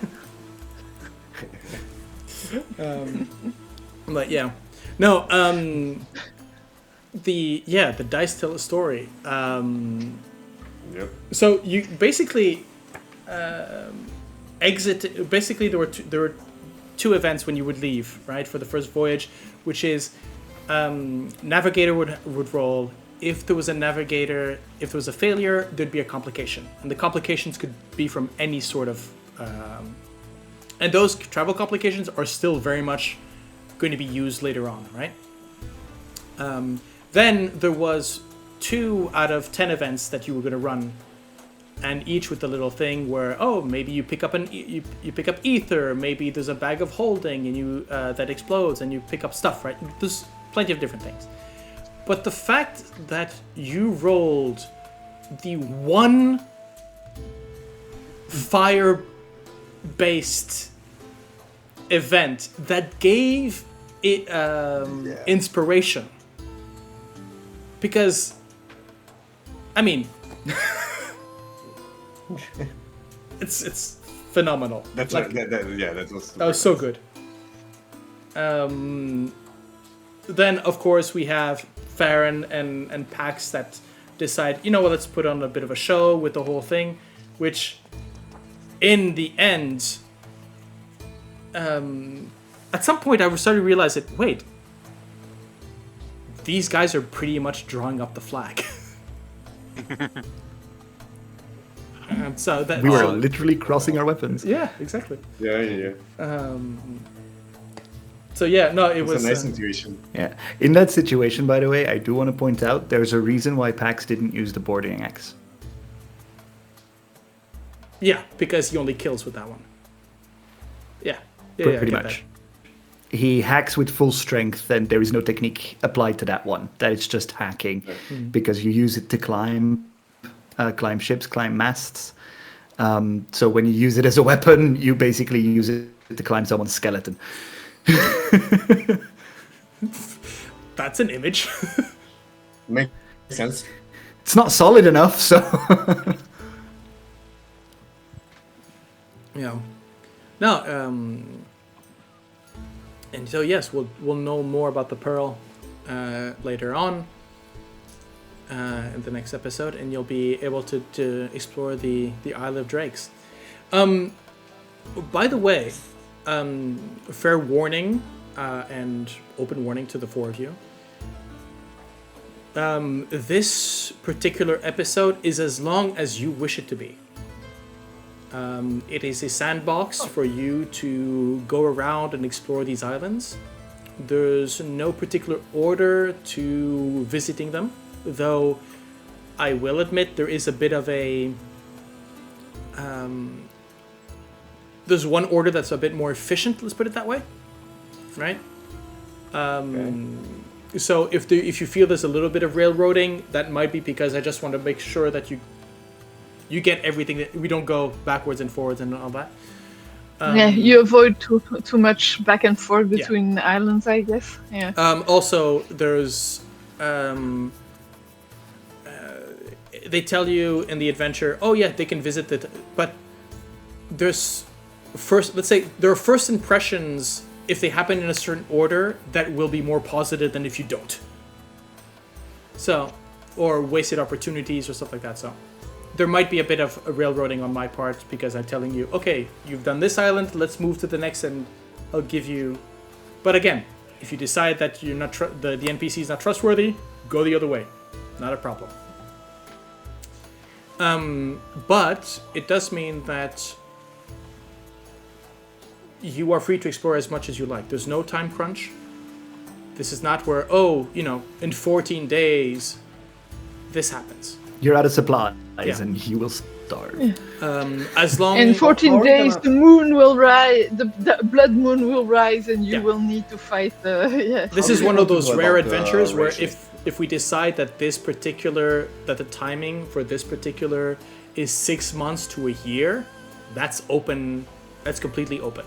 But yeah. No, the dice tell a story. Yep. So you basically exit. Basically, there were two events when you would leave, right, for the first voyage, which is navigator would roll. If there was a failure, there'd be a complication, and the complications could be from any sort of. And those travel complications are still very much going to be used later on, right? Then there was 2 out of 10 events that you were going to run, and each with the little thing where maybe you pick up you pick up ether, maybe there's a bag of holding and you that explodes and you pick up stuff, right? There's plenty of different things. But the fact that you rolled the one fire-based event that gave it inspiration, because I mean it's phenomenal. That's like, that was. That was so good. Then of course we have Farron and Pax that decide, let's put on a bit of a show with the whole thing, which in the end, at some point I started to realize that, wait, these guys are pretty much drawing up the flag. And so that we were literally crossing our weapons. Yeah, exactly. Yeah. So yeah, no, it was a nice intuition. Yeah. In that situation, by the way, I do want to point out there's a reason why Pax didn't use the boarding axe. Yeah, because he only kills with that one. Yeah. Pretty much. He hacks with full strength, and there is no technique applied to that one. That is just hacking, because you use it to climb ships, climb masts. So when you use it as a weapon, you basically use it to climb someone's skeleton. That's an image. Makes sense. It's not solid enough, so. Yeah. No. And so yes, we'll know more about the pearl later on in the next episode, and you'll be able to explore the Isle of Drakes. By the way, fair warning and open warning to the four of you. This particular episode is as long as you wish it to be. It is a sandbox for you to go around and explore these islands. There's no particular order to visiting them, though I will admit there is a bit of a... there's one order that's a bit more efficient, let's put it that way, right? So if you feel there's a little bit of railroading, that might be because I just want to make sure that you get everything, that we don't go backwards and forwards and all that. You avoid too much back and forth between islands, I guess. Yeah. Also, there's they tell you in the adventure, oh yeah, they can visit it, but there's let's say there are first impressions if they happen in a certain order that will be more positive than if you don't. So, or wasted opportunities or stuff like that. So, there might be a bit of a railroading on my part because I'm telling you, okay, you've done this island, let's move to the next, and I'll give you. But again, if you decide that you're not the NPC is not trustworthy, go the other way, not a problem. But it does mean that you are free to explore as much as you like. There's no time crunch. This is not where, in 14 days, this happens. You're out of supplies and you will starve. As long in 14 days, the moon will rise, the blood moon will rise, and you will need to fight the. This is one of those rare adventures where if we decide that the timing for this particular is 6 months to a year, that's open. That's completely open.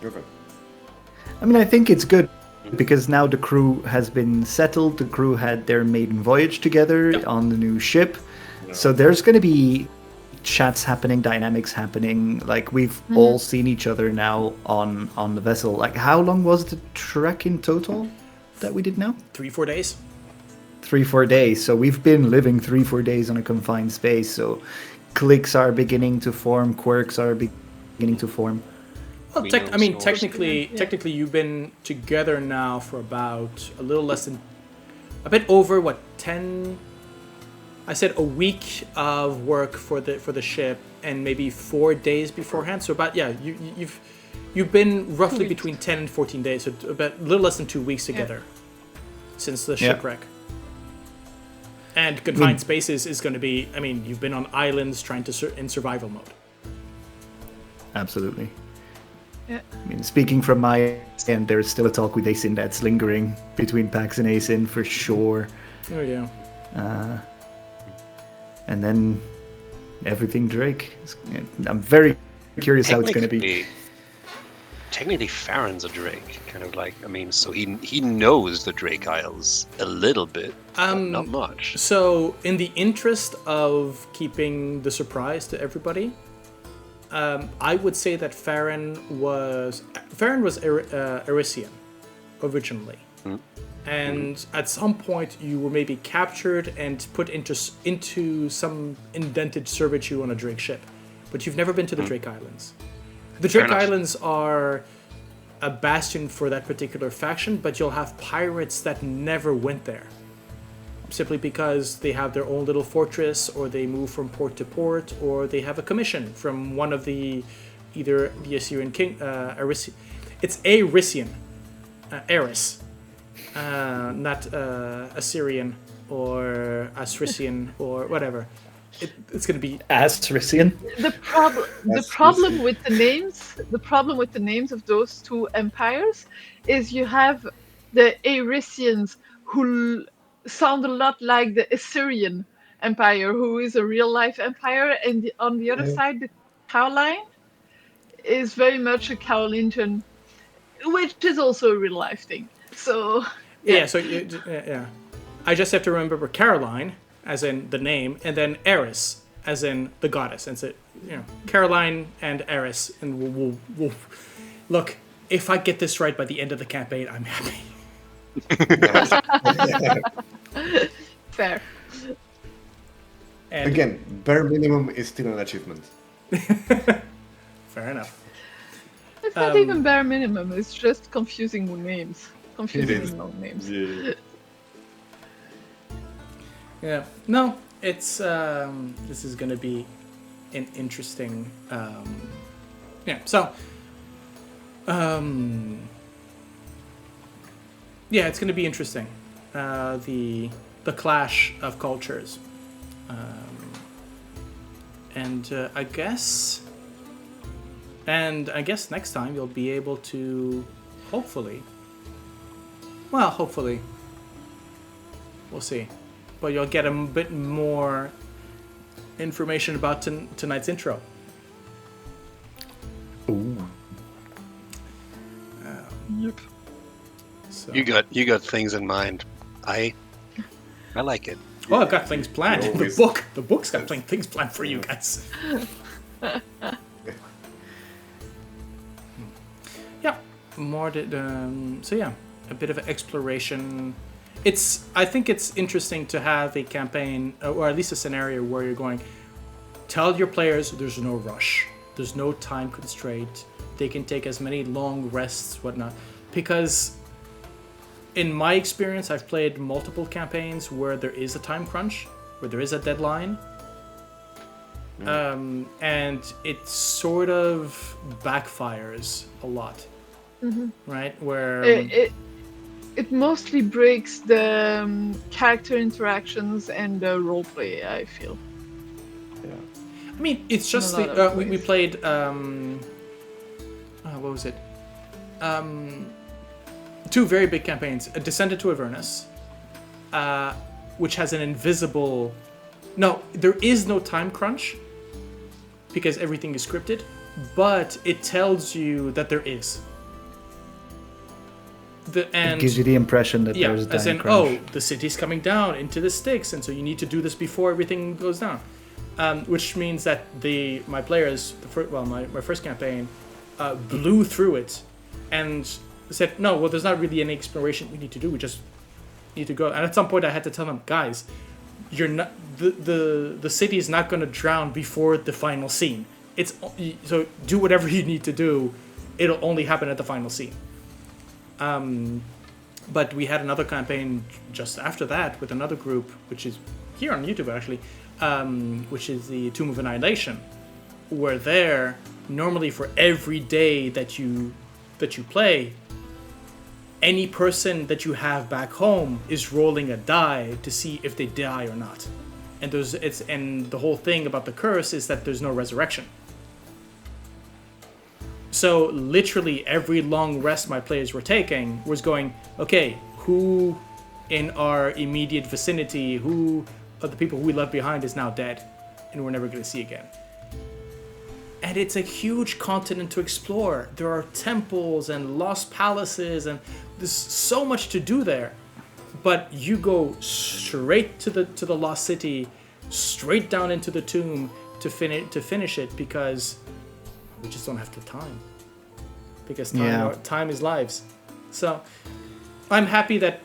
Okay. I mean, I think it's good because now the crew has been settled. The crew had their maiden voyage together on the new ship. Yeah. So there's going to be chats happening, dynamics happening. Like, we've all seen each other now on the vessel. Like, how long was the trek in total that we did now? 3-4 days. 3-4 days. So we've been living 3-4 days on a confined space. So cliques are beginning to form, quirks are beginning to form. Well, technically, you've been together now for about a bit over 10. I said a week of work for the ship, and maybe 4 days beforehand. So about you've been roughly between 10 and 14 days, so about a little less than 2 weeks together since the shipwreck. And confined spaces is going to be. I mean, you've been on islands trying to in survival mode. Absolutely. Yeah. I mean, speaking from my end, there's still a talk with Asin that's lingering between Pax and Asin for sure. Oh yeah. And then everything Drake. I'm very curious how it's going to be. Technically, Farron's a Drake, kind of like. I mean, so he knows the Drake Isles a little bit, but not much. So, in the interest of keeping the surprise to everybody, I would say that Farron was Erisian originally, and at some point you were maybe captured and put into some indented servitude on a Drake ship, but you've never been to the Drake Islands. The Drake Islands are a bastion for that particular faction, but you'll have pirates that never went there. Simply because they have their own little fortress, or they move from port to port, or they have a commission from one of either the Assyrian king, it's Arisian, Eris, not Assyrian or Asrisian or whatever. It's going to be Astrician. The problem with the names of those two empires is you have the Arisians who sound a lot like the Assyrian Empire, who is a real life empire, and on the other side, the Cowline is very much a Carolingian, which is also a real life thing. So Yeah. So yeah, I just have to remember Caroline, as in the name, and then Eris, as in the goddess, and so Caroline and Eris, and we'll look. If I get this right by the end of the campaign, I'm happy. fair. And Again, bare minimum is still an achievement. fair enough. It's not even bare minimum. It's just confusing names. Confusing is. long names. Yeah. Yeah. No, it's this is gonna be an interesting. Yeah. So. Yeah, it's gonna be interesting. The clash of cultures. I guess next time you'll be able to, hopefully, we'll see, but you'll get a bit more information about tonight's intro. Ooh. Yep. So. You got things in mind. I like it. Oh, I've got things planned. Always. The book's got things planned for you guys. Yeah, more did. So yeah, a bit of exploration. I think it's interesting to have a campaign, or at least a scenario where you're going. Tell your players there's no rush. There's no time constraint. They can take as many long rests, whatnot, because. In my experience, I've played multiple campaigns where there is a time crunch, where there is a deadline, and it sort of backfires a lot, right? Where it mostly breaks the character interactions and the roleplay, I feel. Yeah. I mean, it's just In a lot of we ways. played what was it? Two very big campaigns: A Descent into Avernus, which has an invisible. No, there is no time crunch because everything is scripted, but it tells you that there is. It gives you the impression that there's a time as in, crunch. the city's coming down into the sticks, and so you need to do this before everything goes down. Which means that my players, my first campaign, blew through it, and said, no, well, there's not really any exploration we need to do. We just need to go. And at some point, I had to tell them, guys, you're not the city is not going to drown before the final scene. So do whatever you need to do. It'll only happen at the final scene. But we had another campaign just after that with another group, which is here on YouTube actually, which is the Tomb of Annihilation, where there normally for every day that you play, any person that you have back home is rolling a die to see if they die or not. And the whole thing about the curse is that there's no resurrection. So literally every long rest my players were taking was going, okay, who in our immediate vicinity, who of the people we left behind is now dead and we're never going to see again. And it's a huge continent to explore. There are temples and lost palaces, and there's so much to do there. But you go straight to the lost city, straight down into the tomb to finish it because we just don't have the time. Because time is lives. So I'm happy that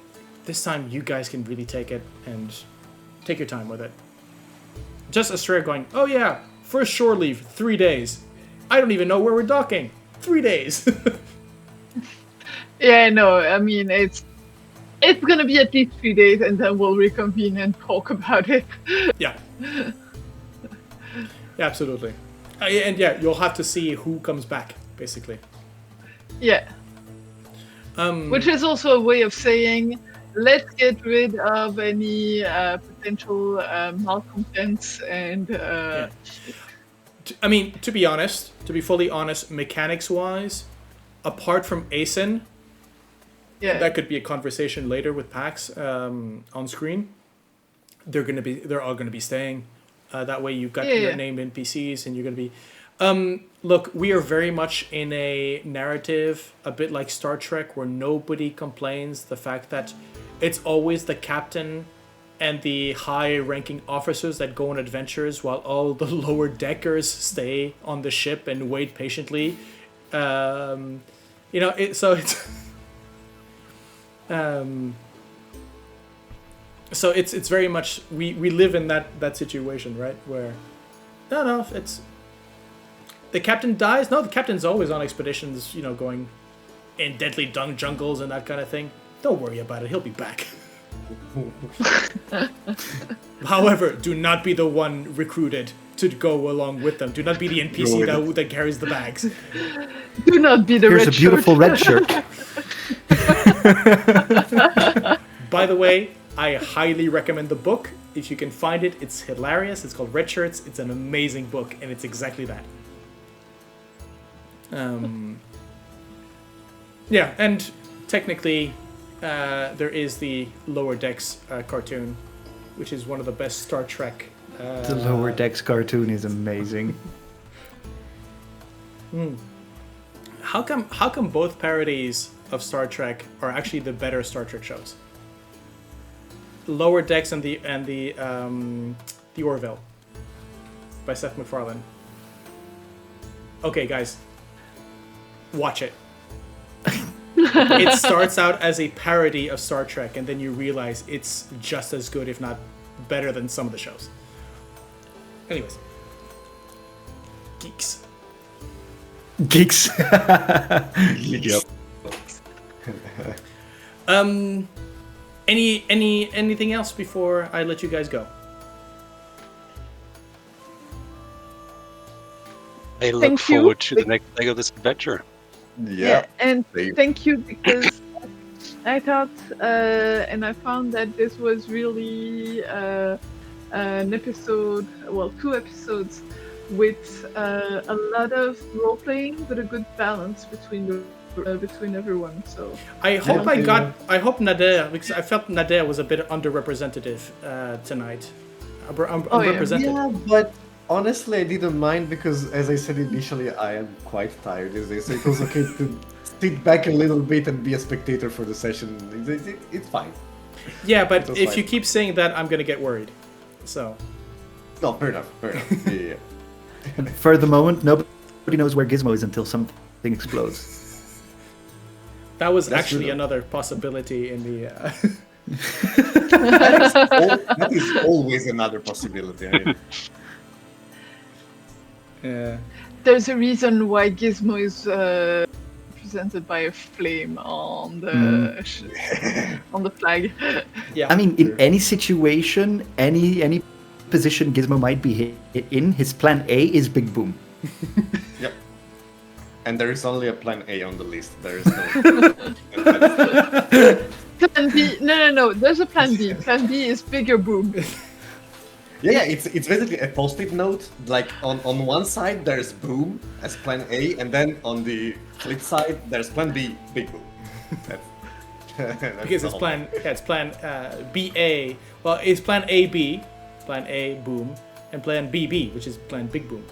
this time you guys can really take it and take your time with it. Just Astrea going, oh yeah, first shore leave, 3 days. I don't even know where we're docking. 3 days. Yeah, no, I mean, it's gonna be at least 3 days, and then we'll reconvene and talk about it. Yeah. Yeah, absolutely. And yeah, you'll have to see who comes back, basically. Yeah. Which is also a way of saying, let's get rid of any potential malcontents and... Yeah. I mean, to be fully honest, mechanics-wise, apart from Asen, that could be a conversation later with PAX on screen. They're all gonna be staying. That way, you've got your named NPCs, and you're gonna be. Look, we are very much in a narrative, a bit like Star Trek, where nobody complains the fact that it's always the captain and the high-ranking officers that go on adventures while all the lower deckers stay on the ship and wait patiently. So it's very much we live in that situation, right? Where no, it's the captain dies. No, the captain's always on expeditions, going in deadly dung jungles and that kind of thing. Don't worry about it. He'll be back. However, do not be the one recruited to go along with them. Do not be the NPC that carries the bags. Do not be the Here's red a beautiful red shirt. By the way, I highly recommend the book. If you can find it, it's hilarious. It's called Red Shirts. It's an amazing book, and it's exactly that. Yeah, and technically, there is the Lower Decks cartoon, which is one of the best Star Trek. The Lower Decks cartoon is amazing. How come both parodies of Star Trek are actually the better Star Trek shows? Lower Decks and the Orville by Seth MacFarlane. Okay, guys, watch it. It starts out as a parody of Star Trek, and then you realize it's just as good, if not better, than some of the shows. Anyways, geeks. Yep. Anything else before I let you guys go? I look Thank you. forward to the next leg of this adventure. Yeah. And Same. thank you, because I thought and I found that this was really an episode, well, 2 episodes with a lot of role playing, but a good balance between everyone. So I hope Nader, because I felt Nader was a bit underrepresented tonight. Underrepresented. Yeah, but honestly, I didn't mind because, as I said initially, I am quite tired these days, so it was okay to sit back a little bit and be a spectator for the session. It's fine. Yeah, but if fine. you keep saying that, I'm gonna get worried. So. No, fair enough. Yeah. For the moment, nobody knows where Gizmo is until something explodes. That was That's actually true, though. another possibility in the. That is always another possibility. I mean, Yeah. there's a reason why Gizmo is represented by a flame on the on the flag. Yeah. I mean, in any situation, any position Gizmo might be in, his plan A is Big Boom. yep. And there is only a plan A on the list. There is no. Plan B. No. There's a plan B. Plan B is bigger boom. Yeah, it's basically a post-it note. Like on one side there's boom as plan A, and then on the flip side there's plan B, big boom. That's Because the it's whole plan BA. Well, it's plan AB, plan A boom, and plan BB, which is plan big boom.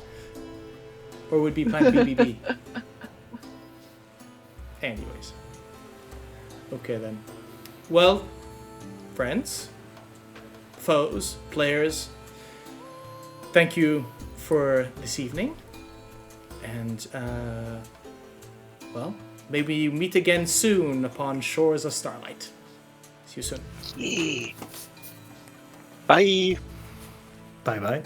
Or would be plan BBB. Anyways. Okay then. Well, friends, foes, players, thank you for this evening. And, well, maybe you meet again soon upon shores of Starlight. See you soon. Yeah. Bye. Bye bye.